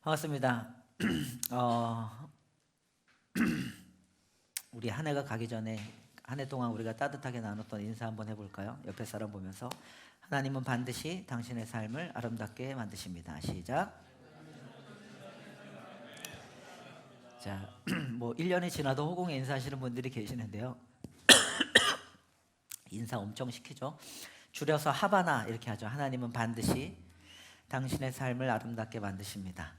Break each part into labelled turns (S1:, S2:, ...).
S1: 반갑습니다. 우리 한 해가 가기 전에 한 해 동안 우리가 따뜻하게 나눴던 인사 한번 해볼까요? 옆에 사람 보면서 하나님은 반드시 당신의 삶을 아름답게 만드십니다. 시작. 자, 뭐 1년이 지나도 호공에 인사하시는 분들이 계시는데요. 인사 엄청 시키죠. 줄여서 하바나 이렇게 하죠. 하나님은 반드시 당신의 삶을 아름답게 만드십니다.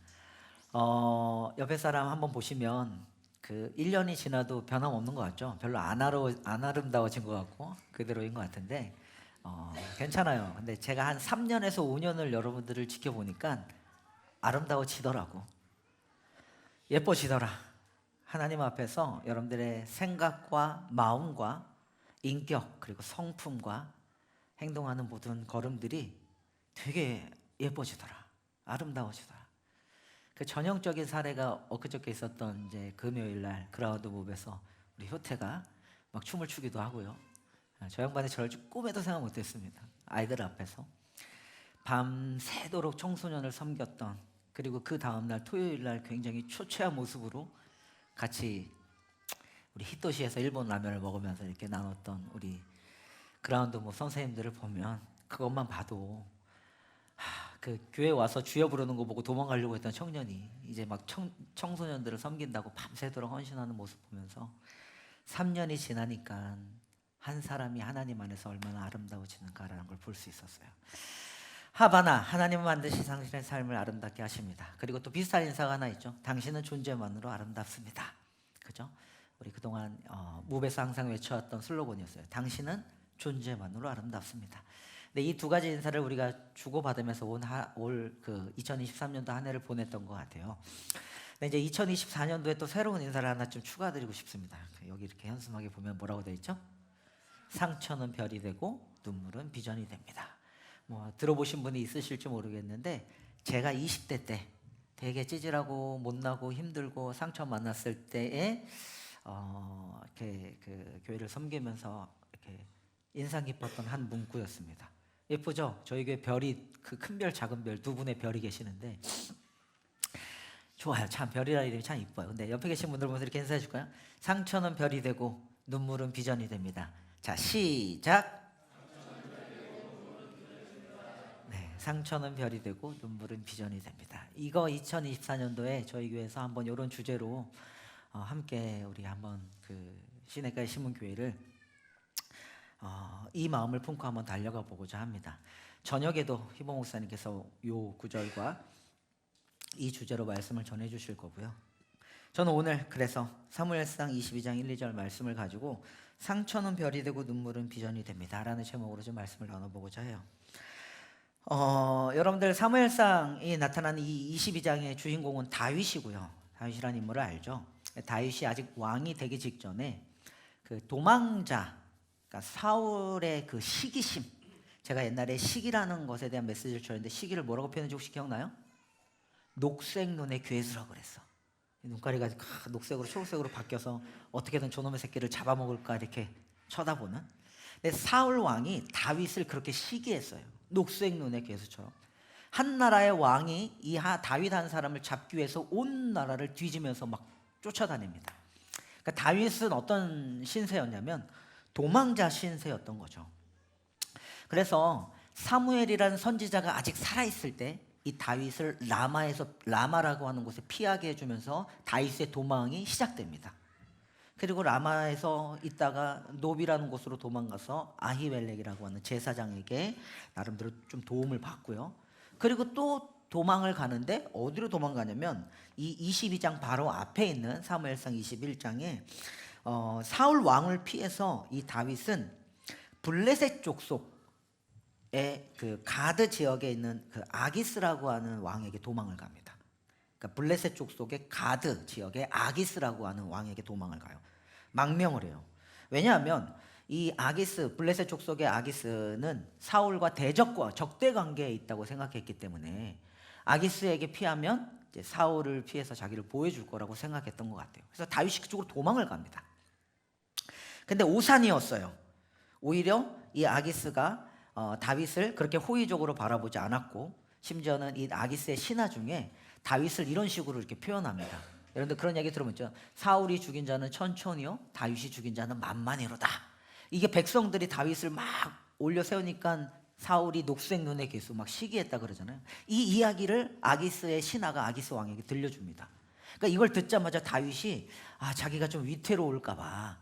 S1: 옆에 사람 한번 보시면 그 1년이 지나도 변함없는 것 같죠? 별로 안 아름다워진 것 같고 그대로인 것 같은데 괜찮아요. 근데 제가 한 3년에서 5년을 여러분들을 지켜보니까 아름다워지더라고. 예뻐지더라. 하나님 앞에서 여러분들의 생각과 마음과 인격 그리고 성품과 행동하는 모든 걸음들이 되게 예뻐지더라. 아름다워지더라. 그 전형적인 사례가 엊그저께 있었던 이제 금요일 날 그라운드 몹에서 우리 효태가 막 춤을 추기도 하고요. 저 양반이 저를 꿈에도 생각 못했습니다. 아이들 앞에서 밤새도록 청소년을 섬겼던, 그리고 그 다음날 토요일 날 굉장히 초췌한 모습으로 같이 우리 히토시에서 일본 라면을 먹으면서 이렇게 나눴던 우리 그라운드 몹 선생님들을 보면 그것만 봐도 그 교회 와서 주여 부르는 거 보고 도망가려고 했던 청년이 이제 막 청소년들을 섬긴다고 밤새도록 헌신하는 모습 보면서 3년이 지나니까 한 사람이 하나님 안에서 얼마나 아름다워지는가라는 걸 볼 수 있었어요. 하바나, 하나님은 반드시 당신의 삶을 아름답게 하십니다. 그리고 또 비슷한 인사가 하나 있죠. 당신은 존재만으로 아름답습니다. 그죠? 우리 그동안 무베에서 항상 외쳐왔던 슬로건이었어요. 당신은 존재만으로 아름답습니다. 근데 이 두 가지 인사를 우리가 주고받으면서 올 2023년도 한 해를 보냈던 것 같아요. 근데 이제 2024년도에 또 새로운 인사를 하나 좀 추가드리고 싶습니다. 여기 이렇게 현수막에 보면 뭐라고 되어 있죠? 상처는 별이 되고 눈물은 비전이 됩니다. 뭐 들어보신 분이 있으실지 모르겠는데 제가 20대 때 되게 찌질하고 못나고 힘들고 상처 만났을 때에 이렇게 그 교회를 섬기면서 이렇게 인상 깊었던 한 문구였습니다. 예쁘죠? 저희 교회 별이 그 큰 별, 작은 별 두 분의 별이 계시는데 좋아요. 참 별이라는 이름이 참 이뻐요. 근데 옆에 계신 분들 보면서 이렇게 인사해 줄까요? 상처는 별이 되고 눈물은 비전이 됩니다. 자, 시작. 네, 상처는 별이 되고 눈물은 비전이 됩니다. 이거 2024년도에 저희 교회에서 한번 이런 주제로 함께 우리 한번 그 시내가의 신문교회를 이 마음을 품고 한번 달려가 보고자 합니다. 저녁에도 희봉 목사님께서 요 구절과 이 주제로 말씀을 전해 주실 거고요. 저는 오늘 그래서 사무엘상 22장 1, 2절 말씀을 가지고 상처는 별이 되고 눈물은 비전이 됩니다 라는 제목으로 좀 말씀을 나눠보고자 해요. 여러분들 사무엘상이 나타나는 이 22장의 주인공은 다윗이고요. 다윗이라는 인물을 알죠. 다윗이 아직 왕이 되기 직전에 그 도망자, 그러니까 사울의 그 시기심, 제가 옛날에 시기라는 것에 대한 메시지를 줬는데 시기를 뭐라고 표현했는지 혹시 기억나요? 녹색 눈의 괴수라고 그랬어. 눈가리가 녹색으로 초록색으로 바뀌어서 어떻게든 저놈의 새끼를 잡아먹을까 이렇게 쳐다보는. 근데 사울 왕이 다윗을 그렇게 시기했어요. 녹색 눈의 괴수처럼. 한 나라의 왕이 이 다윗 한 사람을 잡기 위해서 온 나라를 뒤지면서 막 쫓아다닙니다. 그러니까 다윗은 어떤 신세였냐면 도망자 신세였던 거죠. 그래서 사무엘이라는 선지자가 아직 살아있을 때 이 다윗을 라마라고 하는 곳에 피하게 해주면서 다윗의 도망이 시작됩니다. 그리고 라마에서 있다가 노비라는 곳으로 도망가서 아히멜렉이라고 하는 제사장에게 나름대로 좀 도움을 받고요. 그리고 또 도망을 가는데 어디로 도망가냐면 이 22장 바로 앞에 있는 사무엘상 21장에 사울 왕을 피해서 이 다윗은 블레셋 족속의 그 가드 지역에 있는 그 아기스라고 하는 왕에게 도망을 갑니다. 그러니까 블레셋 족속의 가드 지역의 아기스라고 하는 왕에게 도망을 가요. 망명을 해요. 왜냐하면 이 아기스, 블레셋 족속의 아기스는 사울과 대적과 적대 관계에 있다고 생각했기 때문에 아기스에게 피하면 이제 사울을 피해서 자기를 보호해줄 거라고 생각했던 것 같아요. 그래서 다윗이 그쪽으로 도망을 갑니다. 근데 오산이었어요. 오히려 이 아기스가 다윗을 그렇게 호의적으로 바라보지 않았고 심지어는 이 아기스의 신화 중에 다윗을 이런 식으로 이렇게 표현합니다. 여러분들 그런 얘기 들어보죠. 사울이 죽인 자는 천천히요, 다윗이 죽인 자는 만만히로다. 이게 백성들이 다윗을 막 올려 세우니까 사울이 녹색 눈의 개수 막 시기했다 그러잖아요. 이 이야기를 아기스의 신하가 아기스 왕에게 들려줍니다. 그러니까 이걸 듣자마자 다윗이 자기가 좀 위태로울까 봐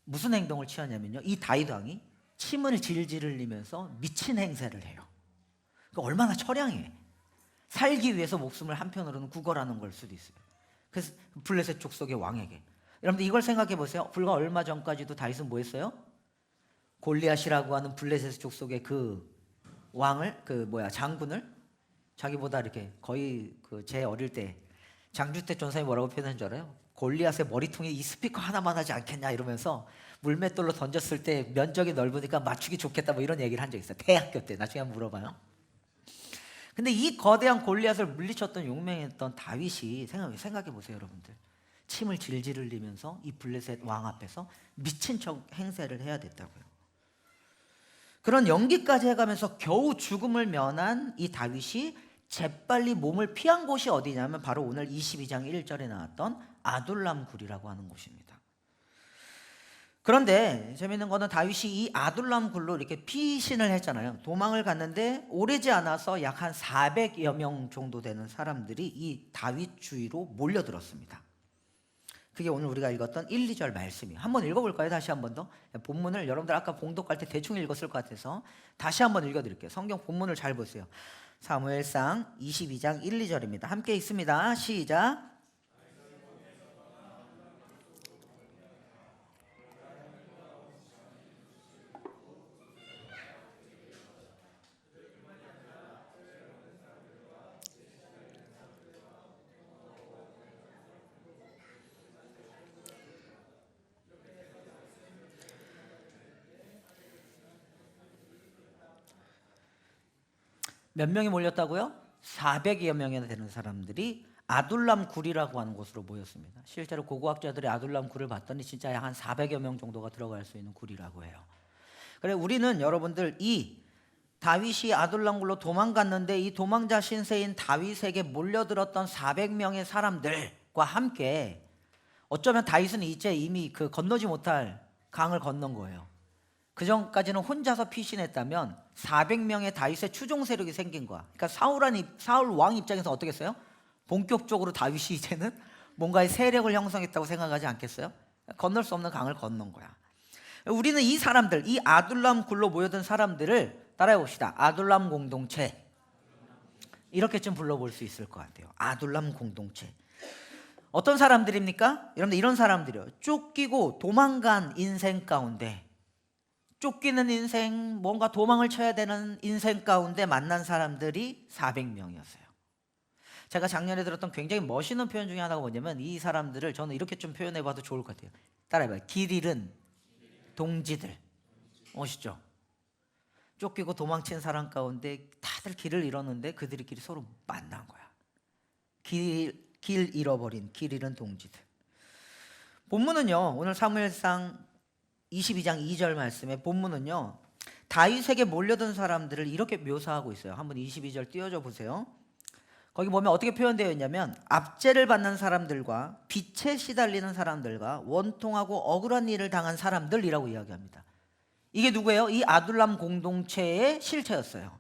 S1: 무슨 행동을 취하냐면요, 이 다윗 왕이 침을 질질 흘리면서 미친 행세를 해요. 그러니까 얼마나 처량해. 살기 위해서 목숨을 한편으로는 구걸하는 걸 수도 있어요. 그래서 블레셋 족속의 왕에게. 여러분들 이걸 생각해 보세요. 불과 얼마 전까지도 다윗은 뭐 했어요? 골리앗이라고 하는 블레셋 족속의 그 왕을, 장군을 자기보다 이렇게 거의 제 어릴 때 장주택 전사님이 뭐라고 표현한 줄 알아요? 골리앗의 머리통에 이 스피커 하나만 하지 않겠냐 이러면서 물맷돌로 던졌을 때 면적이 넓으니까 맞추기 좋겠다 뭐 이런 얘기를 한 적이 있어요. 대학교 때. 나중에 한번 물어봐요. 근데 이 거대한 골리앗을 물리쳤던 용맹했던 다윗이 생각해 보세요, 여러분들. 침을 질질 흘리면서 이 블레셋 왕 앞에서 미친 척 행세를 해야 됐다고요. 그런 연기까지 해가면서 겨우 죽음을 면한 이 다윗이 재빨리 몸을 피한 곳이 어디냐면 바로 오늘 22장 1절에 나왔던 아둘람 굴이라고 하는 곳입니다. 그런데 재미있는 거는 다윗이 이 아둘람 굴로 이렇게 피신을 했잖아요. 도망을 갔는데 오래지 않아서 약 한 400여 명 정도 되는 사람들이 이 다윗 주위로 몰려들었습니다. 그게 오늘 우리가 읽었던 1, 2절 말씀이에요. 한번 읽어볼까요? 다시 한 번 더. 본문을 여러분들 아까 봉독할 때 대충 읽었을 것 같아서 다시 한번 읽어드릴게요. 성경 본문을 잘 보세요. 사무엘상 22장 1, 2절입니다. 함께 읽습니다. 시작. 몇 명이 몰렸다고요? 400여 명이나 되는 사람들이 아둘람 굴이라고 하는 곳으로 모였습니다. 실제로 고고학자들이 아둘람 굴을 봤더니 진짜 한 400여 명 정도가 들어갈 수 있는 굴이라고 해요. 그래 우리는 여러분들 이 다윗이 아둘람 굴로 도망갔는데 이 도망자 신세인 다윗에게 몰려들었던 400명의 사람들과 함께 어쩌면 다윗은 이제 이미 건너지 못할 강을 건넌 거예요. 그 전까지는 혼자서 피신했다면 400명의 다윗의 추종 세력이 생긴 거야. 그러니까 사울 왕 입장에서 어떻겠어요? 본격적으로 다윗이 이제는 뭔가의 세력을 형성했다고 생각하지 않겠어요? 건널 수 없는 강을 건넌 거야. 우리는 이 사람들, 이 아둘람 굴로 모여든 사람들을 따라해 봅시다. 아둘람 공동체. 이렇게 좀 불러볼 수 있을 것 같아요. 아둘람 공동체. 어떤 사람들입니까? 여러분들 이런 사람들이요. 쫓기고 도망간 인생 가운데, 쫓기는 인생, 뭔가 도망을 쳐야 되는 인생 가운데 만난 사람들이 400명이었어요. 제가 작년에 들었던 굉장히 멋있는 표현 중에 하나가 뭐냐면 이 사람들을 저는 이렇게 좀 표현해 봐도 좋을 것 같아요. 따라해봐요. 길 잃은 동지들. 멋있죠? 쫓기고 도망친 사람 가운데 다들 길을 잃었는데 그들끼리 서로 만난 거야. 길 잃어버린, 길 잃은 동지들. 본문은요, 오늘 사무엘상 22장 2절 말씀에 본문은요, 다윗에게 몰려든 사람들을 이렇게 묘사하고 있어요. 한번 22절 띄워줘 보세요. 거기 보면 어떻게 표현되어 있냐면 압제를 받는 사람들과 빛에 시달리는 사람들과 원통하고 억울한 일을 당한 사람들이라고 이야기합니다. 이게 누구예요? 이 아둘람 공동체의 실체였어요.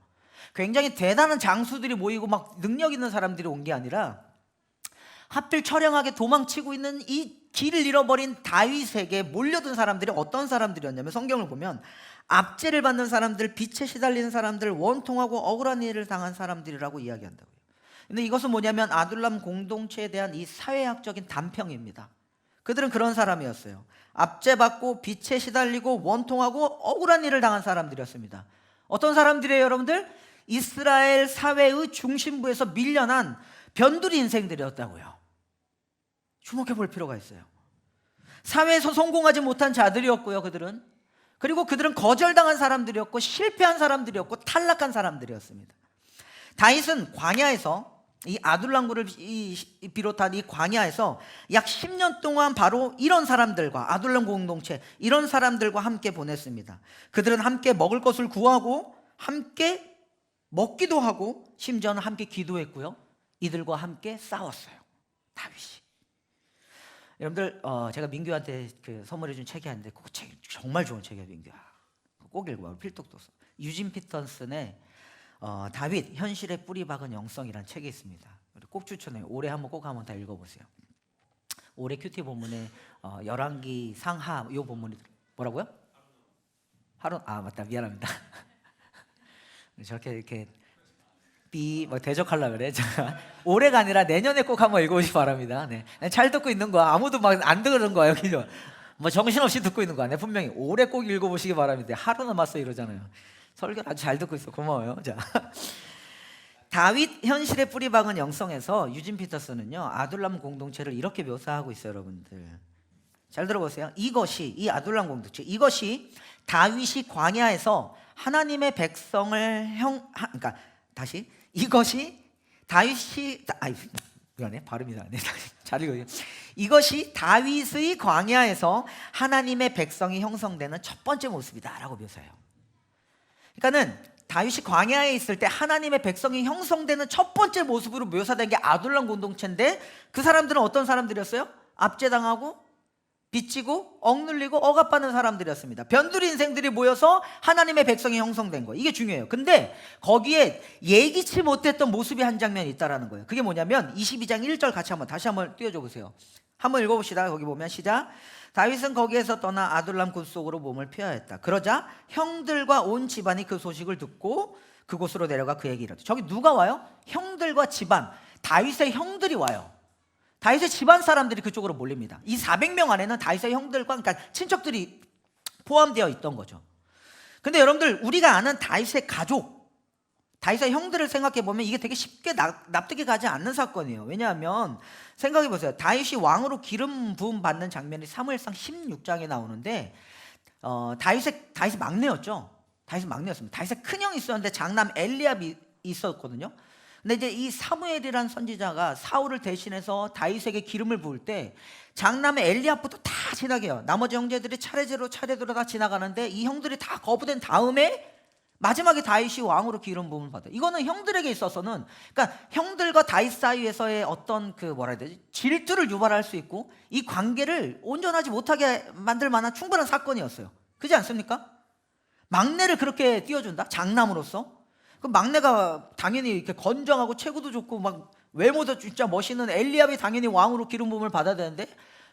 S1: 굉장히 대단한 장수들이 모이고 막 능력 있는 사람들이 온 게 아니라 하필 처량하게 도망치고 있는 이 길을 잃어버린 다윗에게 몰려든 사람들이 어떤 사람들이었냐면 성경을 보면 압제를 받는 사람들, 빛에 시달리는 사람들, 원통하고 억울한 일을 당한 사람들이라고 이야기한다고요. 근데 이것은 뭐냐면 아둘람 공동체에 대한 이 사회학적인 단평입니다. 그들은 그런 사람이었어요. 압제받고 빛에 시달리고 원통하고 억울한 일을 당한 사람들이었습니다. 어떤 사람들이에요, 여러분들? 이스라엘 사회의 중심부에서 밀려난 변두리 인생들이었다고요. 주목해 볼 필요가 있어요. 사회에서 성공하지 못한 자들이었고요, 그들은. 그리고 그들은 거절당한 사람들이었고 실패한 사람들이었고 탈락한 사람들이었습니다. 다윗은 광야에서 이 아둘람굴을 비롯한 이 광야에서 약 10년 동안 바로 이런 사람들과 아둘람 공동체, 이런 사람들과 함께 보냈습니다. 그들은 함께 먹을 것을 구하고 함께 먹기도 하고 심지어는 함께 기도했고요. 이들과 함께 싸웠어요. 다윗이. 여러분들 제가 민규한테 그 선물해준 책이 있는데 그 책 정말 좋은 책이에요. 민규야, 꼭 읽어봐. 필독도서. 유진 피터슨의 다윗 현실의 뿌리 박은 영성이라는 책이 있습니다. 꼭 추천해요. 올해 꼭 한번 다 읽어보세요. 올해 큐티 본문에 열왕기 상하 요 본문이 뭐라고요? 맞다, 미안합니다. 저렇게 이렇게 대적하려고 그래. 올해가 아니라 내년에 꼭 한번 읽어보시기 바랍니다. 네. 잘 듣고 있는 거야. 아무도 막 안 듣는 거야. 여기 뭐 정신없이 듣고 있는 거야. 네, 분명히 올해 꼭 읽어보시기 바랍니다. 하루 남았어 이러잖아요. 설교를 아주 잘 듣고 있어. 고마워요. 자, 다윗 현실의 뿌리 박은 영성에서 유진 피터슨은요, 아둘람 공동체를 이렇게 묘사하고 있어요. 여러분들 잘 들어보세요. 이 아둘람 공동체, 이것이 다윗이 광야에서 하나님의 백성을 그러니까 다시, 이것이 다윗이 미안해, 발음이 안 돼. 잘 읽어요. 이것이 다윗의 광야에서 하나님의 백성이 형성되는 첫 번째 모습이다라고 묘사해요. 그러니까는 다윗이 광야에 있을 때 하나님의 백성이 형성되는 첫 번째 모습으로 묘사된 게 아둘람 공동체인데, 그 사람들은 어떤 사람들이었어요? 압제당하고 빚지고 억눌리고 억압받는 사람들이었습니다. 변두리 인생들이 모여서 하나님의 백성이 형성된 거예요. 이게 중요해요. 근데 거기에 예기치 못했던 모습이 한 장면이 있다라는 거예요. 그게 뭐냐면 22장 1절 같이 다시 한번 띄워줘 보세요. 한번 읽어봅시다. 거기 보면 시작. 다윗은 거기에서 떠나 아둘람 굴 속으로 몸을 피하였다. 그러자 형들과 온 집안이 그 소식을 듣고 그곳으로 내려가 그에게 이르되. 저기 누가 와요? 형들과 집안, 다윗의 형들이 와요. 다윗의 집안 사람들이 그쪽으로 몰립니다. 이 400명 안에는 다윗의 형들과, 그러니까 친척들이 포함되어 있던 거죠. 근데 여러분들, 우리가 아는 다윗의 가족, 다윗의 형들을 생각해 보면 이게 되게 쉽게 납득이 가지 않는 사건이에요. 왜냐하면 생각해 보세요. 다윗이 왕으로 기름 부음 받는 장면이 사무엘상 16장에 나오는데 다윗이 막내였죠. 다윗이 막내였습니다. 다윗의 큰형이 있었는데 장남 엘리압이 있었거든요. 근데 이제 이 사무엘이라는 선지자가 사울을 대신해서 다윗에게 기름을 부을 때 장남의 엘리압부터 다 지나게요. 나머지 형제들이 차례대로 다 지나가는데 이 형들이 다 거부된 다음에 마지막에 다윗이 왕으로 기름 부음을 받아요. 이거는 형들에게 있어서는, 그러니까 형들과 다윗 사이에서의 어떤 질투를 유발할 수 있고 이 관계를 온전하지 못하게 만들 만한 충분한 사건이었어요. 그렇지 않습니까? 막내를 그렇게 띄워준다? 장남으로서? 그 막내가 당연히 이렇게 건장하고 체구도 좋고 막 외모도 진짜 멋있는 엘리압이 당연히 왕으로 기름 부음을 받아야 되는데,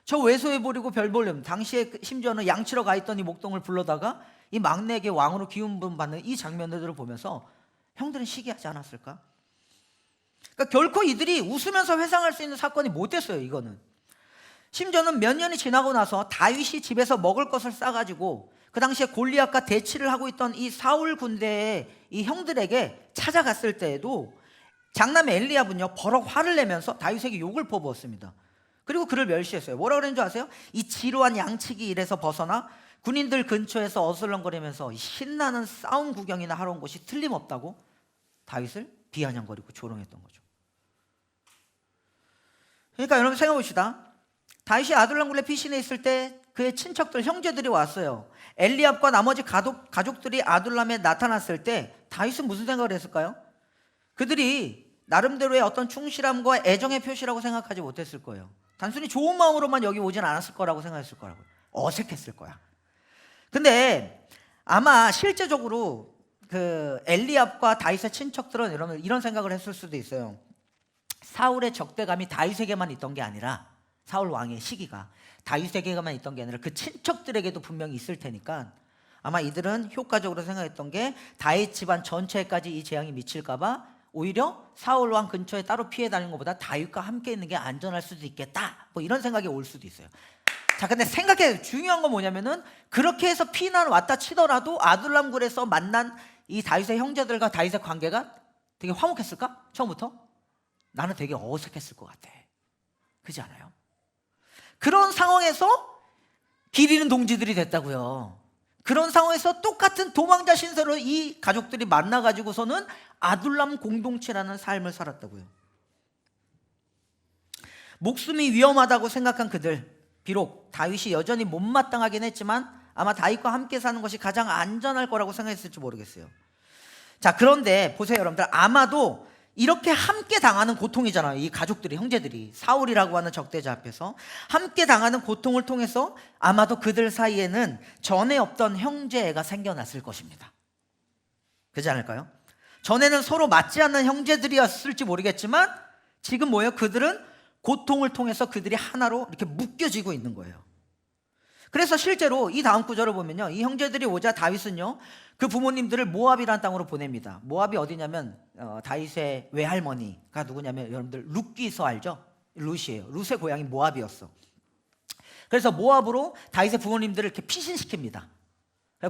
S1: 저 왜소해 버리고 별 볼름, 당시에 심지어는 양치러 가 있던 이 목동을 불러다가 이 막내에게 왕으로 기름 부음 받는 이 장면들을 보면서 형들은 시기하지 않았을까? 그러니까 결코 이들이 웃으면서 회상할 수 있는 사건이 못 됐어요. 이거는 심지어는 몇 년이 지나고 나서 다윗이 집에서 먹을 것을 싸가지고 그 당시에 골리앗과 대치를 하고 있던 이 사울 군대의 이 형들에게 찾아갔을 때에도 장남 엘리압은요, 버럭 화를 내면서 다윗에게 욕을 퍼부었습니다. 그리고 그를 멸시했어요. 뭐라 그랬는 줄 아세요? 이 지루한 양치기 일에서 벗어나 군인들 근처에서 어슬렁거리면서 신나는 싸움 구경이나 하러 온 것이 틀림없다고 다윗을 비아냥거리고 조롱했던 거죠. 그러니까 여러분 생각해 봅시다. 다윗이 아둘람 굴에 피신해 있을 때 그의 친척들, 형제들이 왔어요. 엘리압과 나머지 가족들이 아둘람에 나타났을 때 다윗은 무슨 생각을 했을까요? 그들이 나름대로의 어떤 충실함과 애정의 표시라고 생각하지 못했을 거예요. 단순히 좋은 마음으로만 여기 오진 않았을 거라고 생각했을 거라고요. 어색했을 거야. 근데 아마 실제적으로 그 엘리압과 다윗의 친척들은 여러분 이런 생각을 했을 수도 있어요. 사울의 적대감이 다윗에게만 있던 게 아니라, 사울 왕의 시기가 다윗에게만 있던 게 아니라 그 친척들에게도 분명히 있을 테니까 아마 이들은 효과적으로 생각했던 게 다윗 집안 전체까지 이 재앙이 미칠까봐 오히려 사울 왕 근처에 따로 피해 다니는 것보다 다윗과 함께 있는 게 안전할 수도 있겠다, 뭐 이런 생각이 올 수도 있어요. 자, 근데 생각해, 중요한 건 뭐냐면은 그렇게 해서 피난 왔다 치더라도 아둘람 굴에서 만난 이 다윗의 형제들과 다윗의 관계가 되게 화목했을까? 처음부터? 나는 되게 어색했을 것 같아. 그렇지 않아요? 그런 상황에서 길 잃은 동지들이 됐다고요. 그런 상황에서 똑같은 도망자 신세로 이 가족들이 만나가지고서는 아둘람 공동체라는 삶을 살았다고요. 목숨이 위험하다고 생각한 그들, 비록 다윗이 여전히 못마땅하긴 했지만 아마 다윗과 함께 사는 것이 가장 안전할 거라고 생각했을지 모르겠어요. 자, 그런데 보세요, 여러분들. 아마도 이렇게 함께 당하는 고통이잖아요. 이 가족들이, 형제들이 사울이라고 하는 적대자 앞에서 함께 당하는 고통을 통해서 아마도 그들 사이에는 전에 없던 형제애가 생겨났을 것입니다. 그렇지 않을까요? 전에는 서로 맞지 않는 형제들이었을지 모르겠지만 지금 뭐예요? 그들은 고통을 통해서 그들이 하나로 이렇게 묶여지고 있는 거예요. 그래서 실제로 이 다음 구절을 보면요, 이 형제들이 오자 다윗은요 그 부모님들을 모압이라는 땅으로 보냅니다. 모압이 어디냐면 다윗의 외할머니가 누구냐면 여러분들 룻기서 알죠? 룻이에요. 룻의 고향이 모압이었어. 그래서 모압으로 다윗의 부모님들을 이렇게 피신시킵니다.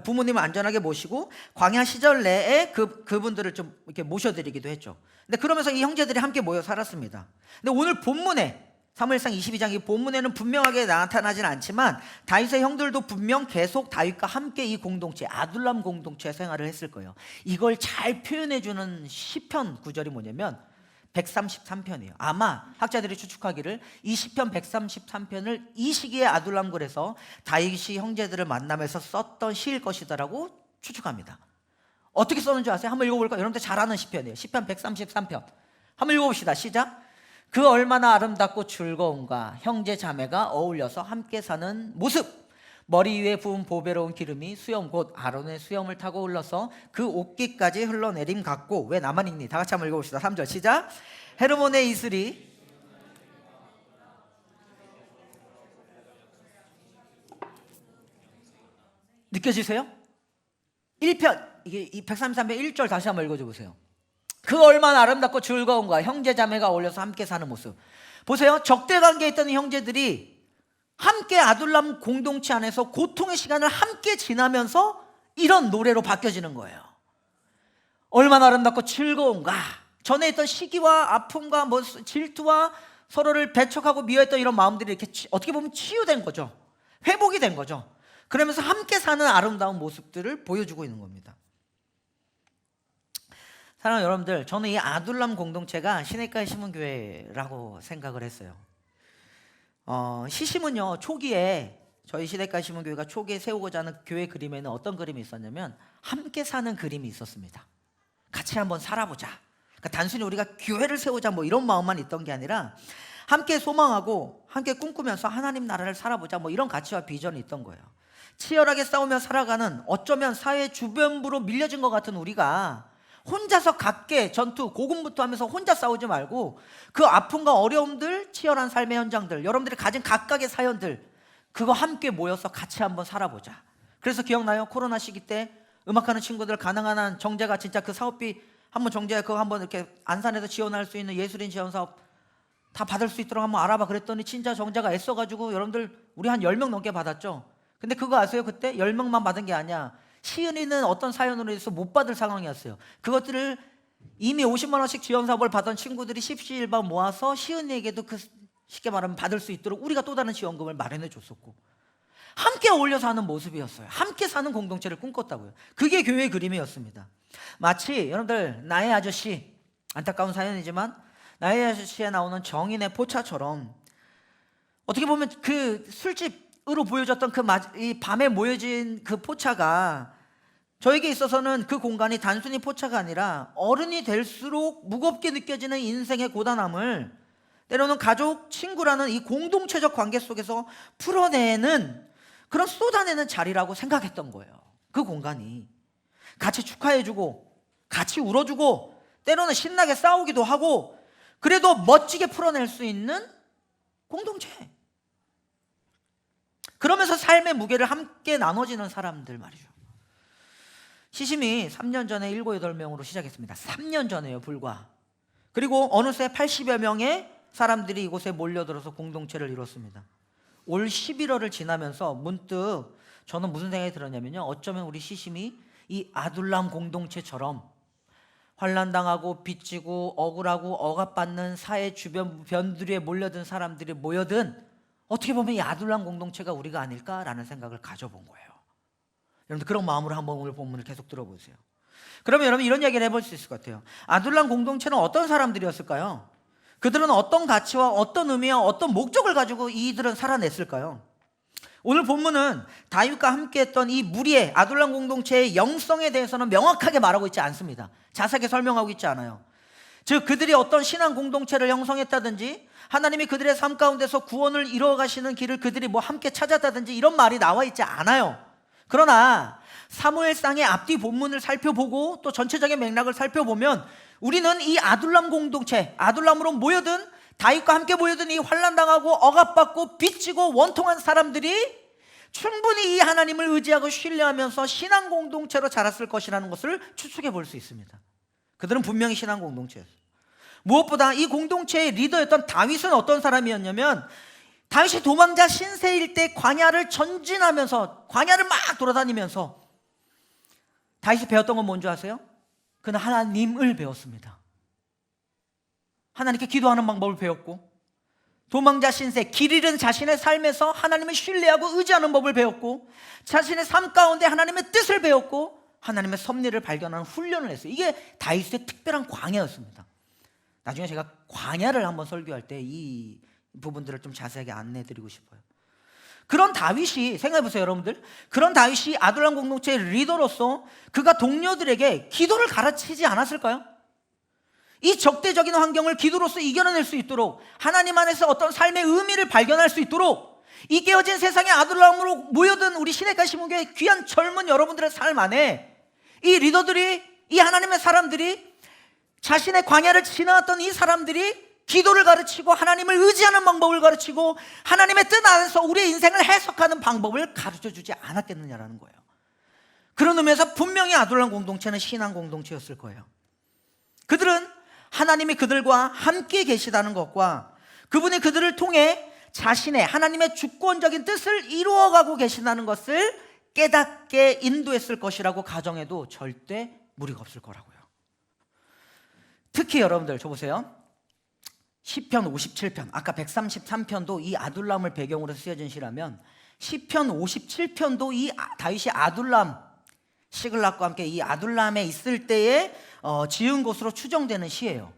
S1: 부모님을 안전하게 모시고 광야 시절 내에 그분들을 좀 이렇게 모셔드리기도 했죠. 근데 그러면서 이 형제들이 함께 모여 살았습니다. 근데 오늘 본문에 사무엘상 22장 이 본문에는 분명하게 나타나진 않지만 다윗의 형들도 분명 계속 다윗과 함께 이 공동체, 아둘람 공동체 생활을 했을 거예요. 이걸 잘 표현해주는 시편 구절이 뭐냐면 133편이에요. 아마 학자들이 추측하기를 이 시편 133편을 이 시기에 아둘람굴에서 다윗이 형제들을 만나면서 썼던 시일 것이다라고 추측합니다. 어떻게 썼는지 아세요? 한번 읽어볼까요? 여러분들 잘 아는 시편이에요. 시편 133편 한번 읽어봅시다. 시작. 그 얼마나 아름답고 즐거운가. 형제 자매가 어울려서 함께 사는 모습. 머리 위에 부은 보배로운 기름이 수염 곧 아론의 수염을 타고 흘러서 그 옷깃까지 흘러내림 같고. 왜 나만 읽니? 다 같이 한번 읽어봅시다. 3절 시작. 헤르몬의 이슬이 느껴지세요? 1편 이게 133편 1절 다시 한번 읽어줘 보세요. 그 얼마나 아름답고 즐거운가. 형제 자매가 어울려서 함께 사는 모습. 보세요. 적대 관계에 있던 형제들이 함께 아둘람 공동체 안에서 고통의 시간을 함께 지나면서 이런 노래로 바뀌어지는 거예요. 얼마나 아름답고 즐거운가. 전에 있던 시기와 아픔과 뭐 질투와 서로를 배척하고 미워했던 이런 마음들이 이렇게 어떻게 보면 치유된 거죠. 회복이 된 거죠. 그러면서 함께 사는 아름다운 모습들을 보여주고 있는 겁니다. 사랑하는 여러분들, 저는 이 아둘람 공동체가 시냇가의 시문교회라고 생각을 했어요. 시심은요 초기에 저희 시냇가의 시문교회가 초기에 세우고자 하는 교회 그림에는 어떤 그림이 있었냐면 함께 사는 그림이 있었습니다. 같이 한번 살아보자. 그러니까 단순히 우리가 교회를 세우자 뭐 이런 마음만 있던 게 아니라 함께 소망하고 함께 꿈꾸면서 하나님 나라를 살아보자 뭐 이런 가치와 비전이 있던 거예요. 치열하게 싸우며 살아가는 어쩌면 사회 주변부로 밀려진 것 같은 우리가 혼자서 각계 전투 고군분투 하면서 혼자 싸우지 말고 그 아픔과 어려움들, 치열한 삶의 현장들, 여러분들이 가진 각각의 사연들 그거 함께 모여서 같이 한번 살아보자. 그래서 기억나요? 코로나 시기 때 음악하는 친구들 가능한 한 정재가 진짜 그 사업비 한번 정재가 그거 한번 이렇게 안산에서 지원할 수 있는 예술인 지원 사업 다 받을 수 있도록 한번 알아봐 그랬더니 진짜 정재가 애써가지고 여러분들 우리 한 10명 넘게 받았죠. 근데 그거 아세요? 그때 10명만 받은 게 아니야. 시은이는 어떤 사연으로 해서 못 받을 상황이었어요. 그것들을 이미 50만 원씩 지원 사업을 받은 친구들이 십시일반 모아서 시은이에게도 그 쉽게 말하면 받을 수 있도록 우리가 또 다른 지원금을 마련해 줬었고 함께 어울려 사는 모습이었어요. 함께 사는 공동체를 꿈꿨다고요. 그게 교회의 그림이었습니다. 마치 여러분들 나의 아저씨, 안타까운 사연이지만 나의 아저씨에 나오는 정인의 포차처럼 어떻게 보면 그 술집으로 보여졌던 이 밤에 모여진 그 포차가 저에게 있어서는 그 공간이 단순히 포차가 아니라 어른이 될수록 무겁게 느껴지는 인생의 고단함을 때로는 가족, 친구라는 이 공동체적 관계 속에서 풀어내는 그런 쏟아내는 자리라고 생각했던 거예요. 그 공간이 같이 축하해주고 같이 울어주고 때로는 신나게 싸우기도 하고 그래도 멋지게 풀어낼 수 있는 공동체. 그러면서 삶의 무게를 함께 나눠지는 사람들 말이죠. 시심이 3년 전에 7, 8명으로 시작했습니다. 3년 전에요, 불과. 그리고 어느새 80여 명의 사람들이 이곳에 몰려들어서 공동체를 이뤘습니다. 올 11월을 지나면서 문득 저는 무슨 생각이 들었냐면요, 어쩌면 우리 시심이 이 아둘람 공동체처럼 환난당하고 빚지고 억울하고 억압받는 사회 주변 변두리에 몰려든 사람들이 모여든 어떻게 보면 이 아둘람 공동체가 우리가 아닐까라는 생각을 가져본 거예요. 여러분들 그런 마음으로 한번 오늘 본문을 계속 들어보세요. 그러면 여러분 이런 이야기를 해볼 수 있을 것 같아요. 아둘람 공동체는 어떤 사람들이었을까요? 그들은 어떤 가치와 어떤 의미와 어떤 목적을 가지고 이들은 살아냈을까요? 오늘 본문은 다윗과 함께했던 이 무리의 아둘람 공동체의 영성에 대해서는 명확하게 말하고 있지 않습니다. 자세하게 설명하고 있지 않아요. 즉 그들이 어떤 신앙 공동체를 형성했다든지 하나님이 그들의 삶 가운데서 구원을 이루어가시는 길을 그들이 뭐 함께 찾았다든지 이런 말이 나와 있지 않아요. 그러나 사무엘상의 앞뒤 본문을 살펴보고 또 전체적인 맥락을 살펴보면 우리는 이 아둘람 공동체, 아둘람으로 모여든 다윗과 함께 모여든 이 환난당하고 억압받고 빚지고 원통한 사람들이 충분히 이 하나님을 의지하고 신뢰하면서 신앙 공동체로 자랐을 것이라는 것을 추측해 볼 수 있습니다. 그들은 분명히 신앙 공동체였어요. 무엇보다 이 공동체의 리더였던 다윗은 어떤 사람이었냐면 다윗이 도망자 신세일 때 광야를 전진하면서 광야를 막 돌아다니면서 다윗이 배웠던 건 뭔지 아세요? 그는 하나님을 배웠습니다. 하나님께 기도하는 방법을 배웠고 도망자 신세, 길 잃은 자신의 삶에서 하나님을 신뢰하고 의지하는 법을 배웠고 자신의 삶 가운데 하나님의 뜻을 배웠고 하나님의 섭리를 발견하는 훈련을 했어요. 이게 다윗의 특별한 광야였습니다. 나중에 제가 광야를 한번 설교할 때 이 부분들을 좀 자세하게 안내해드리고 싶어요. 그런 다윗이, 생각해보세요 여러분들, 그런 다윗이 아둘람 공동체의 리더로서 그가 동료들에게 기도를 가르치지 않았을까요? 이 적대적인 환경을 기도로서 이겨낼 수 있도록 하나님 안에서 어떤 삶의 의미를 발견할 수 있도록 이 깨어진 세상의 아둘람으로 모여든 우리 시내가 시문교의 귀한 젊은 여러분들의 삶 안에 이 리더들이, 이 하나님의 사람들이, 자신의 광야를 지나왔던 이 사람들이 기도를 가르치고 하나님을 의지하는 방법을 가르치고 하나님의 뜻 안에서 우리의 인생을 해석하는 방법을 가르쳐주지 않았겠느냐라는 거예요. 그런 의미에서 분명히 아둘람 공동체는 신앙 공동체였을 거예요. 그들은 하나님이 그들과 함께 계시다는 것과 그분이 그들을 통해 자신의 하나님의 주권적인 뜻을 이루어가고 계신다는 것을 깨닫게 인도했을 것이라고 가정해도 절대 무리가 없을 거라고요. 특히 여러분들 저 보세요. 시편 57편, 아까 133편도 이 아둘람을 배경으로 쓰여진 시라면 시편 57편도 이 다윗이 아둘람, 시글락과 함께 이 아둘람에 있을 때에 지은 것으로 추정되는 시예요.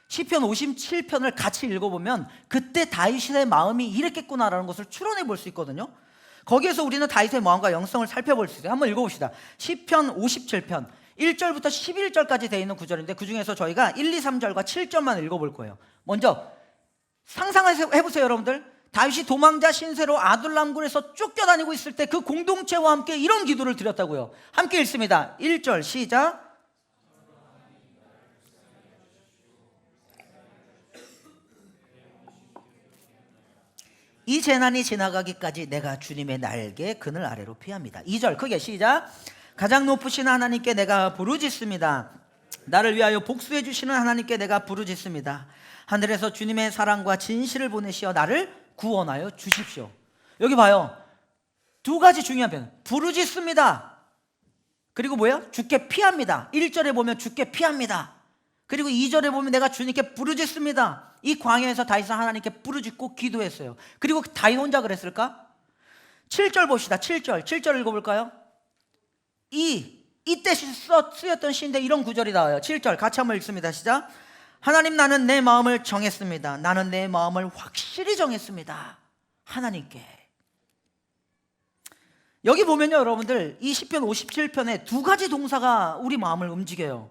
S1: 시편 57편을 같이 읽어보면 그때 다윗의 마음이 이랬겠구나라는 것을 추론해 볼 수 있거든요. 거기에서 우리는 다윗의 마음과 영성을 살펴볼 수 있어요. 한번 읽어봅시다. 시편 57편 1절부터 11절까지 되어 있는 구절인데 그 중에서 저희가 1, 2, 3절과 7절만 읽어볼 거예요. 먼저 상상해보세요 여러분들. 다윗이 도망자 신세로 아둘람굴에서 쫓겨다니고 있을 때 그 공동체와 함께 이런 기도를 드렸다고요. 함께 읽습니다. 1절 시작. 이 재난이 지나가기까지 내가 주님의 날개 그늘 아래로 피합니다. 2절 크게 시작. 가장 높으신 하나님께 내가 부르짖습니다. 나를 위하여 복수해 주시는 하나님께 내가 부르짖습니다. 하늘에서 주님의 사랑과 진실을 보내시어 나를 구원하여 주십시오. 여기 봐요. 두 가지 중요한 표현. 부르짖습니다. 그리고 뭐예요? 주께 피합니다. 1절에 보면 주께 피합니다. 그리고 2절에 보면 내가 주님께 부르짖습니다. 이 광야에서 다윗은 하나님께 부르짖고 기도했어요. 그리고 다윗 혼자 그랬을까? 7절 봅시다. 7절 읽어볼까요? 이때 쓰였던 시인데 이런 구절이 나와요. 7절 같이 한번 읽습니다. 시작. 하나님 나는 내 마음을 정했습니다. 나는 내 마음을 확실히 정했습니다. 하나님께. 여기 보면요 여러분들 이 시편 57편에 두 가지 동사가 우리 마음을 움직여요.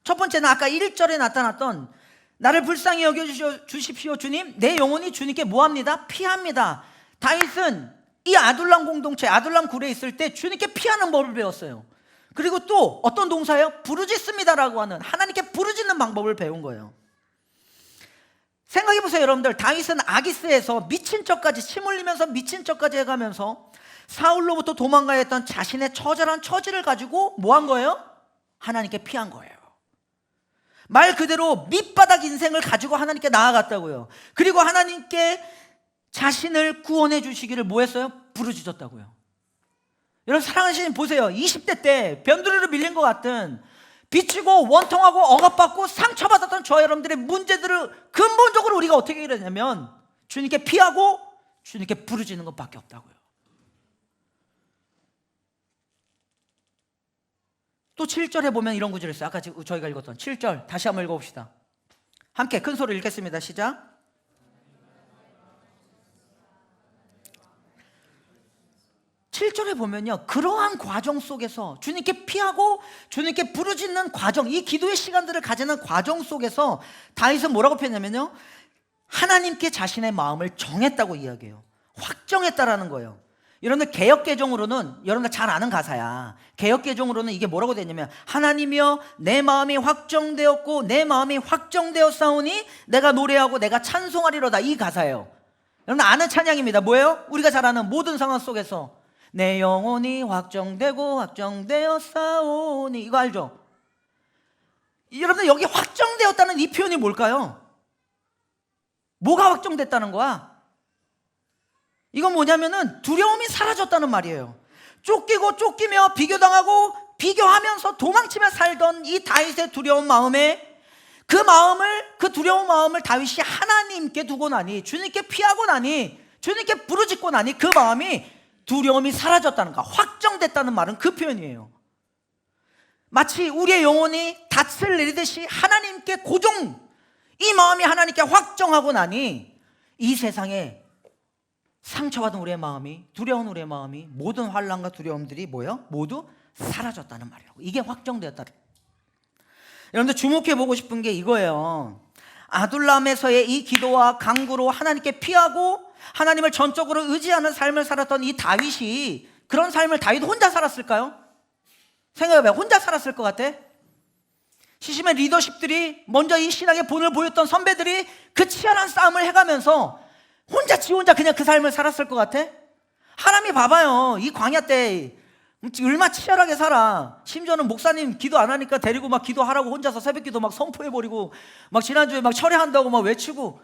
S1: 첫 번째는 아까 1절에 나타났던 나를 불쌍히 여겨주십시오 주님. 내 영혼이 주님께 뭐합니다? 피합니다. 다윗은 이 아둘람 공동체 아둘람 굴에 있을 때 주님께 피하는 법을 배웠어요. 그리고 또 어떤 동사예요? 부르짖습니다라고 하는 하나님께 부르짖는 방법을 배운 거예요. 생각해보세요 여러분들. 다윗은 아기스에서 미친 척까지 침 흘리면서 미친 척까지 해가면서 사울로부터 도망가야 했던 자신의 처절한 처지를 가지고 뭐 한 거예요? 하나님께 피한 거예요. 말 그대로 밑바닥 인생을 가지고 하나님께 나아갔다고요. 그리고 하나님께 자신을 구원해 주시기를 뭐 했어요? 부르짖었다고요. 여러분 사랑하는 시인 보세요. 20대 때 변두리로 밀린 것 같은 비치고 원통하고 억압받고 상처받았던 저와 여러분들의 문제들을 근본적으로 우리가 어떻게 이러냐면 주님께 피하고 주님께 부르짖는 것밖에 없다고요. 또 7절에 보면 이런 구절이 있어요. 아까 저희가 읽었던 7절 다시 한번 읽어봅시다. 함께 큰 소리로 읽겠습니다. 시작. 7절에 보면요, 그러한 과정 속에서 주님께 피하고 주님께 부르짖는 과정, 이 기도의 시간들을 가지는 과정 속에서 다윗은 뭐라고 표현하냐면요, 하나님께 자신의 마음을 정했다고 이야기해요. 확정했다라는 거예요. 여러분들 개역개정으로는, 여러분들 잘 아는 가사야. 개역개정으로는 이게 뭐라고 되냐면, 하나님이여 내 마음이 확정되었고 내 마음이 확정되었사오니 내가 노래하고 내가 찬송하리로다, 이 가사예요. 여러분 아는 찬양입니다. 뭐예요? 우리가 잘 아는 모든 상황 속에서 내 영혼이 확정되고 확정되었사오니, 이거 알죠? 여러분들 여기 확정되었다는 이 표현이 뭘까요? 뭐가 확정됐다는 거야? 이건 뭐냐면은 두려움이 사라졌다는 말이에요. 쫓기고 쫓기며 비교당하고 비교하면서 도망치며 살던 이 다윗의 두려운 마음에, 그 두려운 마음을 다윗이 하나님께 두고 나니, 주님께 피하고 나니, 주님께 부르짖고 나니 그 마음이, 두려움이 사라졌다는 거, 확정됐다는 말은 그 표현이에요. 마치 우리의 영혼이 닻을 내리듯이 하나님께 고정, 이 마음이 하나님께 확정하고 나니 이 세상에 상처받은 우리의 마음이, 두려운 우리의 마음이, 모든 환난과 두려움들이 뭐예요? 모두 사라졌다는 말이라고. 이게 확정되었다. 여러분들 주목해 보고 싶은 게 이거예요. 아둘람에서의 이 기도와 강구로 하나님께 피하고 하나님을 전적으로 의지하는 삶을 살았던 이 다윗이, 그런 삶을 다윗 혼자 살았을까요? 생각해봐요. 혼자 살았을 것 같아? 시심의 리더십들이, 먼저 이 신앙의 본을 보였던 선배들이 그 치열한 싸움을 해가면서 지 혼자 그냥 그 삶을 살았을 것 같아? 하나님이 봐봐요. 이 광야 때 얼마나 치열하게 살아. 심지어는 목사님 기도 안 하니까 데리고 막 기도하라고 혼자서 새벽 기도 막 선포해버리고, 막 지난주에 막 철회한다고 막 외치고,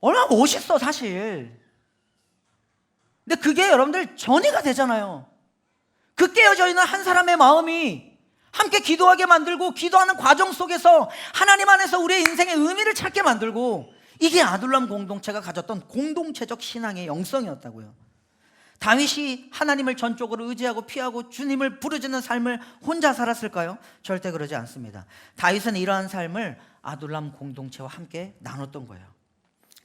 S1: 얼마나 멋있어 사실. 근데 그게 여러분들 전이가 되잖아요. 그 깨어져 있는 한 사람의 마음이 함께 기도하게 만들고, 기도하는 과정 속에서 하나님 안에서 우리의 인생의 의미를 찾게 만들고, 이게 아둘람 공동체가 가졌던 공동체적 신앙의 영성이었다고요. 다윗이 하나님을 전적으로 의지하고 피하고 주님을 부르짖는 삶을 혼자 살았을까요? 절대 그러지 않습니다. 다윗은 이러한 삶을 아둘람 공동체와 함께 나눴던 거예요.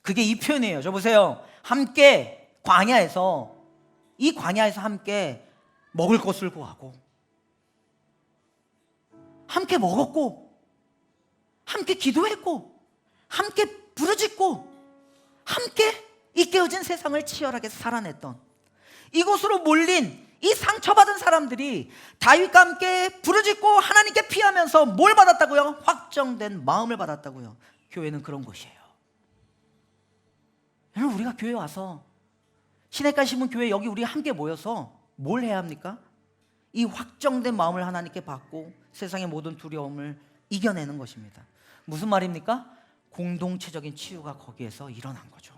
S1: 그게 이 표현이에요. 저 보세요. 함께 광야에서, 이 광야에서 함께 먹을 것을 구하고, 함께 먹었고, 함께 기도했고, 함께 부르짖고, 함께 이 깨어진 세상을 치열하게 살아냈던, 이곳으로 몰린 이 상처받은 사람들이 다윗과 함께 부르짖고 하나님께 피하면서 뭘 받았다고요? 확정된 마음을 받았다고요. 교회는 그런 곳이에요. 여러분, 우리가 교회 와서, 시냇가 신문 교회 여기 우리 함께 모여서 뭘 해야 합니까? 이 확정된 마음을 하나님께 받고 세상의 모든 두려움을 이겨내는 것입니다. 무슨 말입니까? 공동체적인 치유가 거기에서 일어난 거죠.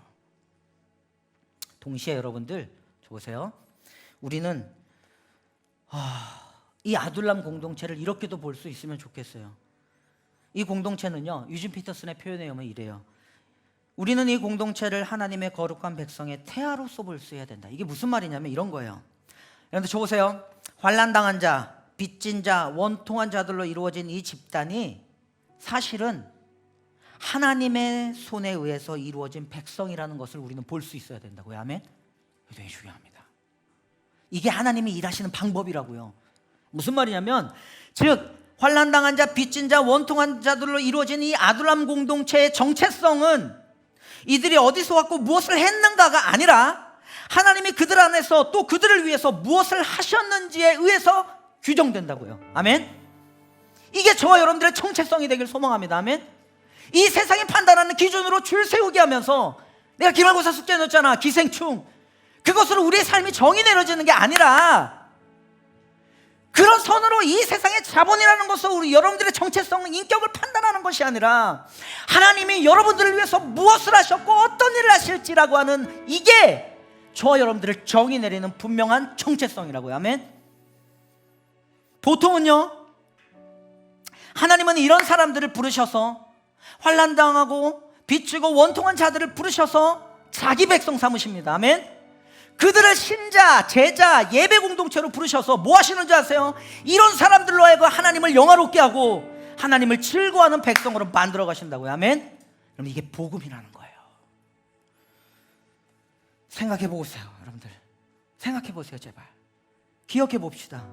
S1: 동시에 여러분들 보세요. 우리는 이 아둘람 공동체를 이렇게도 볼 수 있으면 좋겠어요. 이 공동체는요, 유진 피터슨의 표현에 의하면 이래요. 우리는 이 공동체를 하나님의 거룩한 백성의 태아로서 볼 수 해야 된다. 이게 무슨 말이냐면 이런 거예요. 여러분들 저 보세요. 환난당한 자, 빚진 자, 원통한 자들로 이루어진 이 집단이 사실은 하나님의 손에 의해서 이루어진 백성이라는 것을 우리는 볼 수 있어야 된다고요. 아멘? 굉장히 중요합니다. 이게 하나님이 일하시는 방법이라고요. 무슨 말이냐면, 즉 환난당한 자, 빚진 자, 원통한 자들로 이루어진 이 아둘람 공동체의 정체성은 이들이 어디서 왔고 무엇을 했는가가 아니라 하나님이 그들 안에서 또 그들을 위해서 무엇을 하셨는지에 의해서 규정된다고요. 아멘? 이게 저와 여러분들의 정체성이 되길 소망합니다. 아멘? 이 세상이 판단하는 기준으로 줄 세우게 하면서, 내가 기말고사 숙제 넣었잖아, 기생충, 그것으로 우리의 삶이 정의 내려지는 게 아니라, 그런 선으로 이 세상의 자본이라는 것으로 우리 여러분들의 정체성, 인격을 판단하는 것이 아니라 하나님이 여러분들을 위해서 무엇을 하셨고 어떤 일을 하실지라고 하는, 이게 저와 여러분들을 정의 내리는 분명한 정체성이라고요. 아멘? 보통은요, 하나님은 이런 사람들을 부르셔서, 환난당하고 빚지고 원통한 자들을 부르셔서 자기 백성 삼으십니다. 아멘? 그들을 신자, 제자, 예배 공동체로 부르셔서 뭐 하시는 줄 아세요? 이런 사람들로 하여금 하나님을 영화롭게 하고 하나님을 즐거워하는 백성으로 만들어 가신다고요. 아멘? 그럼 이게 복음이라는 거예요. 생각해 보세요, 여러분들. 생각해 보세요. 제발 기억해 봅시다.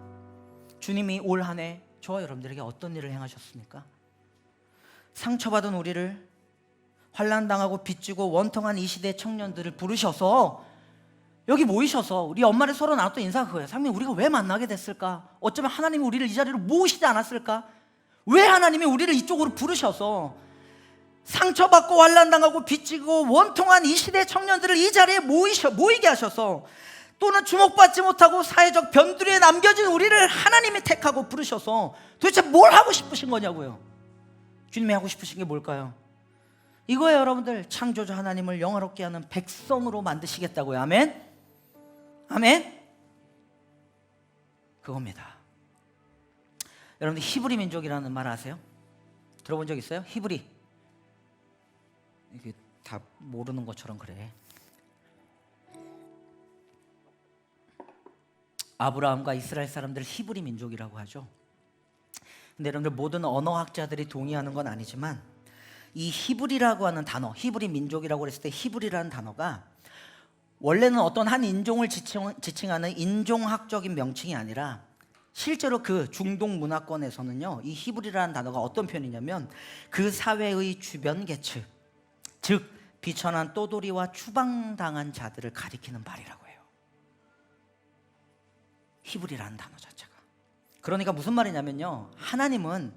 S1: 주님이 올 한 해 저와 여러분들에게 어떤 일을 행하셨습니까? 상처받은 우리를, 환난당하고 빚지고 원통한 이 시대 청년들을 부르셔서 여기 모이셔서 우리 엄마를 서로 나눴던 인사가 그거예요. 상민, 우리가 왜 만나게 됐을까? 어쩌면 하나님이 우리를 이 자리로 모으시지 않았을까? 왜 하나님이 우리를 이쪽으로 부르셔서 상처받고 환난당하고 빚지고 원통한 이 시대 청년들을 이 자리에 모이게 하셔서, 또는 주목받지 못하고 사회적 변두리에 남겨진 우리를 하나님이 택하고 부르셔서 도대체 뭘 하고 싶으신 거냐고요. 주님이 하고 싶으신 게 뭘까요? 이거예요. 여러분들, 창조주 하나님을 영화롭게 하는 백성으로 만드시겠다고요. 아멘? 아멘? 그겁니다. 여러분들, 히브리 민족이라는 말 아세요? 들어본 적 있어요? 히브리. 이게 다 모르는 것처럼 그래. 아브라함과 이스라엘 사람들을 히브리 민족이라고 하죠. 근데 여러분들, 모든 언어학자들이 동의하는 건 아니지만 이 히브리라고 하는 단어, 히브리 민족이라고 그랬을 때 히브리라는 단어가 원래는 어떤 한 인종을 지칭하는 인종학적인 명칭이 아니라 실제로 그 중동 문화권에서는요, 이 히브리라는 단어가 어떤 표현이냐면 그 사회의 주변 계층, 즉 비천한 또돌이와 추방당한 자들을 가리키는 말이라고 해요. 히브리라는 단어 자체가. 그러니까 무슨 말이냐면요, 하나님은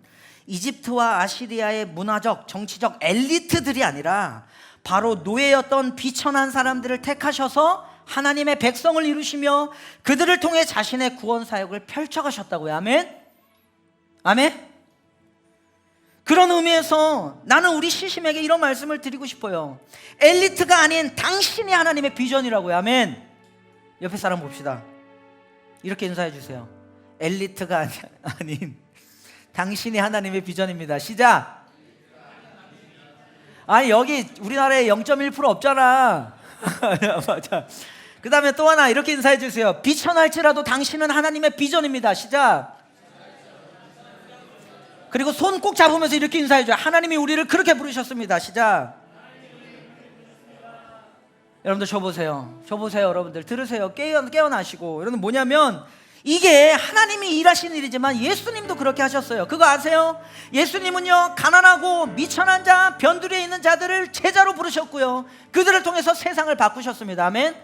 S1: 이집트와 아시리아의 문화적, 정치적 엘리트들이 아니라 바로 노예였던 비천한 사람들을 택하셔서 하나님의 백성을 이루시며 그들을 통해 자신의 구원 사역을 펼쳐가셨다고요. 아멘? 아멘? 그런 의미에서 나는 우리 시심에게 이런 말씀을 드리고 싶어요. 엘리트가 아닌 당신이 하나님의 비전이라고요. 아멘? 옆에 사람 봅시다. 이렇게 인사해 주세요. 엘리트가 아닌 당신이 하나님의 비전입니다. 시작. 아니, 여기 우리나라에 0.1% 없잖아. 맞아. 그 다음에 또 하나 이렇게 인사해 주세요. 비천할지라도 당신은 하나님의 비전입니다. 시작. 그리고 손 꼭 잡으면서 이렇게 인사해 줘요. 하나님이 우리를 그렇게 부르셨습니다. 시작. 여러분들, 저 보세요. 여러분들 들으세요. 깨어나시고. 여러분, 뭐냐면 이게 하나님이 일하시는 일이지만 예수님도 그렇게 하셨어요. 그거 아세요? 예수님은요, 가난하고 미천한 자, 변두리에 있는 자들을 제자로 부르셨고요, 그들을 통해서 세상을 바꾸셨습니다. 아멘?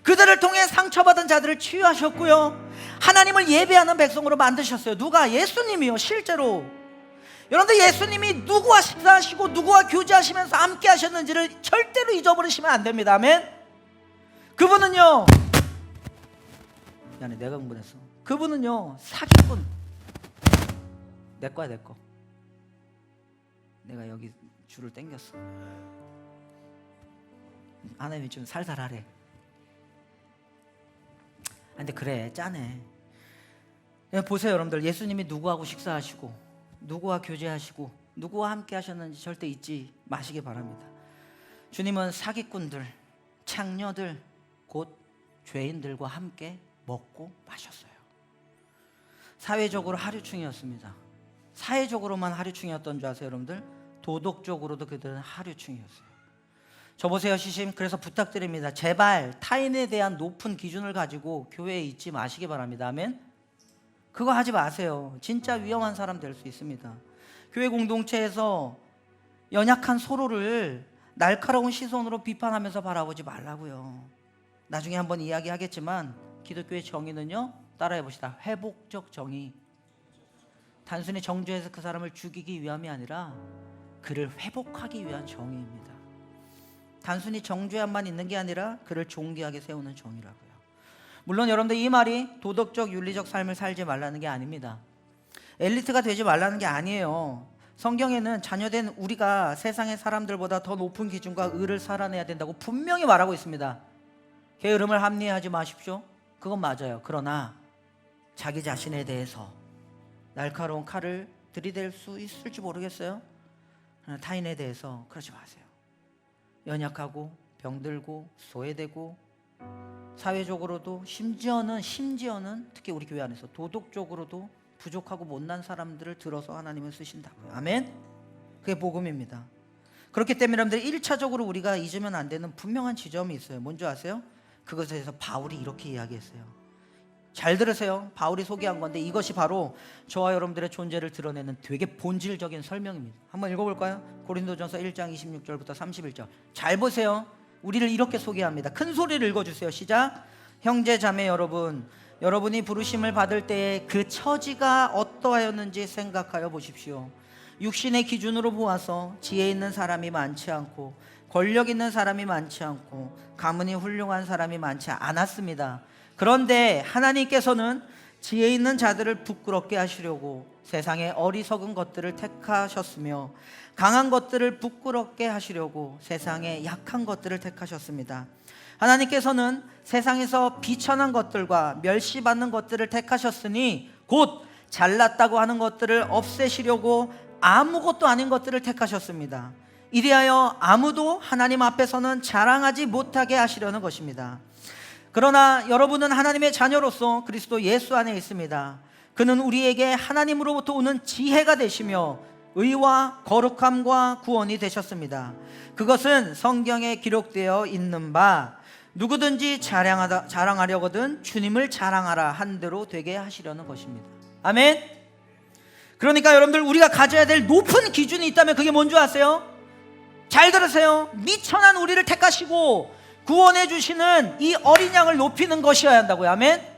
S1: 그들을 통해 상처받은 자들을 치유하셨고요, 하나님을 예배하는 백성으로 만드셨어요. 누가? 예수님이요. 실제로 여러분들, 예수님이 누구와 식사하시고 누구와 교제하시면서 함께 하셨는지를 절대로 잊어버리시면 안 됩니다. 아멘? 그분은요, 미안해, 내가 흥분했어. 그분은요, 사기꾼. 내 거야, 내 거. 내가 여기 줄을 당겼어. 하나님이 좀 살살하래. 근데 그래, 짜네. 보세요, 여러분들. 예수님이 누구하고 식사하시고 누구와 교제하시고 누구와 함께 하셨는지 절대 잊지 마시기 바랍니다. 주님은 사기꾼들, 창녀들, 곧 죄인들과 함께 먹고 마셨어요. 사회적으로 하류층이었습니다. 사회적으로만 하류층이었던 줄 아세요, 여러분들? 도덕적으로도 그들은 하류층이었어요. 저 보세요, 시심. 그래서 부탁드립니다. 제발 타인에 대한 높은 기준을 가지고 교회에 있지 마시기 바랍니다. 아멘? 그거 하지 마세요. 진짜 위험한 사람 될 수 있습니다. 교회 공동체에서 연약한 서로를 날카로운 시선으로 비판하면서 바라보지 말라고요. 나중에 한번 이야기하겠지만 기독교의 정의는요, 따라해 봅시다. 회복적 정의. 단순히 정죄해서 그 사람을 죽이기 위함이 아니라 그를 회복하기 위한 정의입니다. 단순히 정죄함만 있는 게 아니라 그를 존귀하게 세우는 정의라고요. 물론 여러분들, 이 말이 도덕적 윤리적 삶을 살지 말라는 게 아닙니다. 엘리트가 되지 말라는 게 아니에요. 성경에는 자녀된 우리가 세상의 사람들보다 더 높은 기준과 의를 살아내야 된다고 분명히 말하고 있습니다. 게으름을 합리화하지 마십시오. 그건 맞아요. 그러나 자기 자신에 대해서 날카로운 칼을 들이댈 수 있을지 모르겠어요. 타인에 대해서 그러지 마세요. 연약하고 병들고 소외되고 사회적으로도 심지어는 특히 우리 교회 안에서 도덕적으로도 부족하고 못난 사람들을 들어서 하나님은 쓰신다고요. 아멘? 그게 복음입니다. 그렇기 때문에 여러분들, 1차적으로 우리가 잊으면 안 되는 분명한 지점이 있어요. 뭔지 아세요? 그것에 대해서 바울이 이렇게 이야기했어요. 잘 들으세요. 바울이 소개한 건데 이것이 바로 저와 여러분들의 존재를 드러내는 되게 본질적인 설명입니다. 한번 읽어볼까요? 고린도전서 1장 26절부터 31절. 잘 보세요. 우리를 이렇게 소개합니다. 큰 소리를 읽어주세요. 시작. 형제 자매 여러분, 여러분이 부르심을 받을 때에 그 처지가 어떠하였는지 생각하여 보십시오. 육신의 기준으로 보아서 지혜 있는 사람이 많지 않고 권력 있는 사람이 많지 않고 가문이 훌륭한 사람이 많지 않았습니다. 그런데 하나님께서는 지혜 있는 자들을 부끄럽게 하시려고 세상의 어리석은 것들을 택하셨으며 강한 것들을 부끄럽게 하시려고 세상의 약한 것들을 택하셨습니다. 하나님께서는 세상에서 비천한 것들과 멸시받는 것들을 택하셨으니 곧 잘났다고 하는 것들을 없애시려고 아무것도 아닌 것들을 택하셨습니다. 이리하여 아무도 하나님 앞에서는 자랑하지 못하게 하시려는 것입니다. 그러나 여러분은 하나님의 자녀로서 그리스도 예수 안에 있습니다. 그는 우리에게 하나님으로부터 오는 지혜가 되시며 의와 거룩함과 구원이 되셨습니다. 그것은 성경에 기록되어 있는 바 누구든지 자랑하려거든 주님을 자랑하라 한 대로 되게 하시려는 것입니다. 아멘. 그러니까 여러분들 우리가 가져야 될 높은 기준이 있다면 그게 뭔지 아세요? 잘 들으세요. 미천한 우리를 택하시고 구원해 주시는 이 어린 양을 높이는 것이어야 한다고요. 아멘.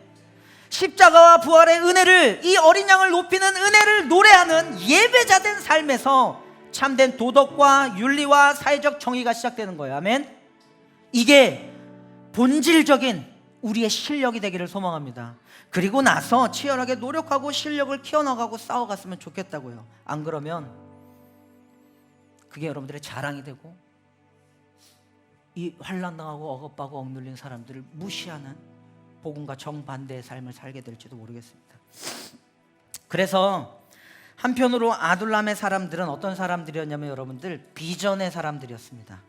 S1: 십자가와 부활의 은혜를, 이 어린 양을 높이는 은혜를 노래하는 예배자된 삶에서 참된 도덕과 윤리와 사회적 정의가 시작되는 거예요. 아멘. 이게 본질적인 우리의 실력이 되기를 소망합니다. 그리고 나서 치열하게 노력하고 실력을 키워나가고 싸워갔으면 좋겠다고요. 안 그러면 그게 여러분들의 자랑이 되고 이 환난당하고 억압하고 억눌린 사람들을 무시하는 복음과 정반대의 삶을 살게 될지도 모르겠습니다. 그래서 한편으로 아둘람의 사람들은 어떤 사람들이었냐면 여러분들 비전의 사람들이었습니다.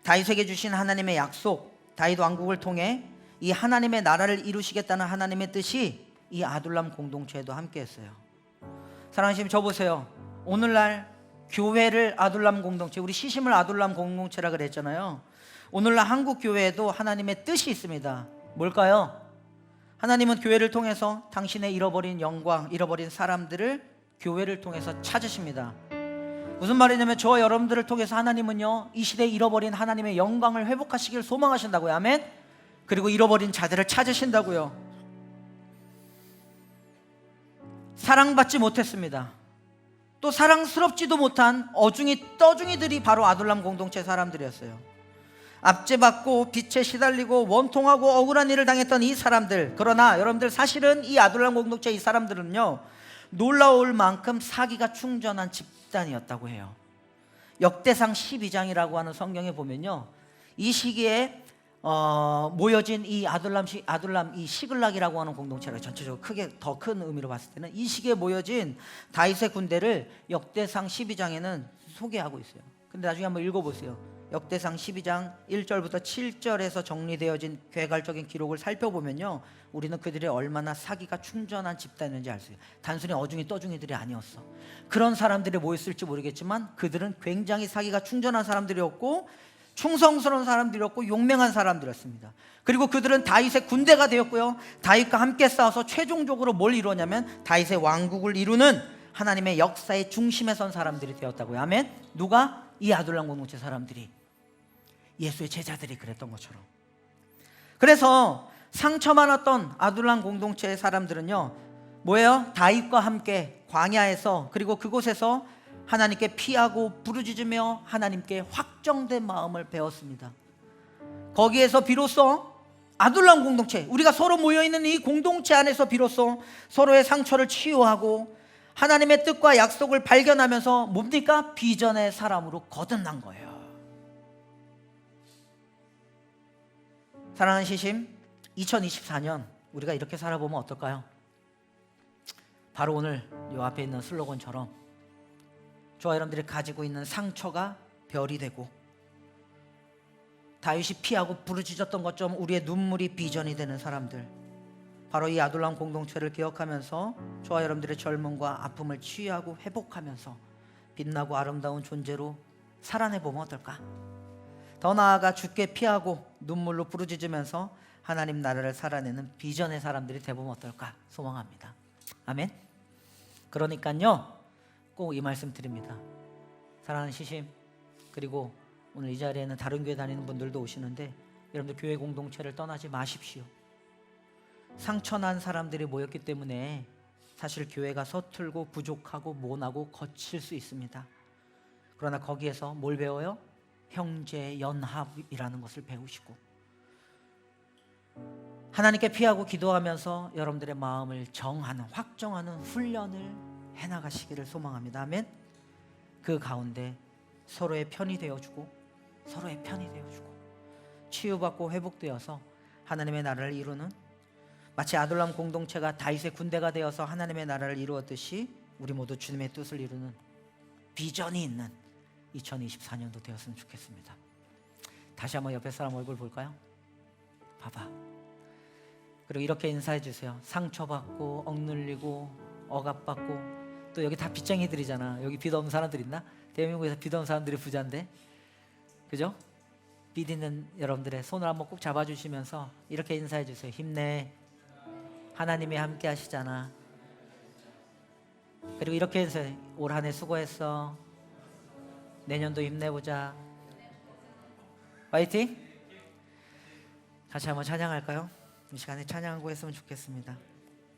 S1: 다윗에게 주신 하나님의 약속, 다윗 왕국을 통해 이 하나님의 나라를 이루시겠다는 하나님의 뜻이 이 아둘람 공동체에도 함께했어요. 사랑하시면 저 보세요. 오늘날 교회를 아둘람 공동체, 우리 시심을 아둘람 공동체라 그랬잖아요. 오늘날 한국 교회에도 하나님의 뜻이 있습니다. 뭘까요? 하나님은 교회를 통해서 당신의 잃어버린 영광, 잃어버린 사람들을 교회를 통해서 찾으십니다. 무슨 말이냐면 저와 여러분들을 통해서 하나님은요 이 시대에 잃어버린 하나님의 영광을 회복하시길 소망하신다고요. 아멘. 그리고 잃어버린 자들을 찾으신다고요. 사랑받지 못했습니다. 또 사랑스럽지도 못한 어중이 떠중이들이 바로 아둘람 공동체 사람들이었어요. 압제받고 빛에 시달리고 원통하고 억울한 일을 당했던 이 사람들, 그러나 여러분들 사실은 이 아둘람 공동체 이 사람들은요 놀라울 만큼 사기가 충전한 집단이었다고 해요. 역대상 12장이라고 하는 성경에 보면요 이 시기에 모여진 이 아둘람 이 시글락이라고 하는 공동체를 전체적으로 크게 더 큰 의미로 봤을 때는 이 시기에 모여진 다윗의 군대를 역대상 12장에는 소개하고 있어요. 근데 나중에 한번 읽어보세요. 역대상 12장 1절부터 7절에서 정리되어진 괴갈적인 기록을 살펴보면요 우리는 그들이 얼마나 사기가 충전한 집단이었는지 알 수 있어요. 단순히 어중이 떠중이들이 아니었어. 그런 사람들이 모였을지 모르겠지만 그들은 굉장히 사기가 충전한 사람들이었고 충성스러운 사람들이었고 용맹한 사람들이었습니다. 그리고 그들은 다윗의 군대가 되었고요 다윗과 함께 싸워서 최종적으로 뭘 이루었냐면 다윗의 왕국을 이루는 하나님의 역사의 중심에 선 사람들이 되었다고요. 아멘. 누가? 이 아둘람 공동체 사람들이, 예수의 제자들이 그랬던 것처럼. 그래서 상처 많았던 아둘람 공동체의 사람들은요 뭐예요? 다윗과 함께 광야에서 그리고 그곳에서 하나님께 피하고 부르짖으며 하나님께 확정된 마음을 배웠습니다. 거기에서 비로소 아둘람 공동체, 우리가 서로 모여있는 이 공동체 안에서 비로소 서로의 상처를 치유하고 하나님의 뜻과 약속을 발견하면서 뭡니까? 비전의 사람으로 거듭난 거예요. 사랑하는 시심, 2024년 우리가 이렇게 살아보면 어떨까요? 바로 오늘 이 앞에 있는 슬로건처럼 저와 여러분들이 가지고 있는 상처가 별이 되고 다윗이 피하고 부르짖었던 것처럼 우리의 눈물이 비전이 되는 사람들, 바로 이 아둘람 공동체를 기억하면서 저와 여러분들의 젊음과 아픔을 치유하고 회복하면서 빛나고 아름다운 존재로 살아내보면 어떨까? 더 나아가 죽게 피하고 눈물로 부르짖으면서 하나님 나라를 살아내는 비전의 사람들이 되보면 어떨까 소망합니다. 아멘. 그러니까요 꼭 이 말씀 드립니다. 사랑하는 시심, 그리고 오늘 이 자리에는 다른 교회 다니는 분들도 오시는데 여러분들 교회 공동체를 떠나지 마십시오. 상처난 사람들이 모였기 때문에 사실 교회가 서툴고 부족하고 모나고 거칠 수 있습니다. 그러나 거기에서 뭘 배워요? 형제 연합이라는 것을 배우시고 하나님께 피하고 기도하면서 여러분들의 마음을 정하는, 확정하는 훈련을 해나가시기를 소망합니다. 아멘. 그 가운데 서로의 편이 되어주고 서로의 편이 되어주고 치유받고 회복되어서 하나님의 나라를 이루는, 마치 아둘람 공동체가 다윗의 군대가 되어서 하나님의 나라를 이루었듯이 우리 모두 주님의 뜻을 이루는 비전이 있는 2024년도 되었으면 좋겠습니다. 다시 한번 옆에 사람 얼굴 볼까요? 봐봐. 그리고 이렇게 인사해 주세요. 상처받고 억눌리고 억압받고, 또 여기 다 빚쟁이들이잖아. 여기 빚 없는 사람들 있나? 대한민국에서 빚 없는 사람들이 부자인데, 그죠? 빚 있는 여러분들의 손을 한번 꼭 잡아주시면서 이렇게 인사해 주세요. 힘내. 하나님이 함께 하시잖아. 그리고 이렇게 해서 올 한 해 수고했어. 내년도 힘내보자. 파이팅! 같이 한번 찬양할까요? 이 시간에 찬양하고 했으면 좋겠습니다.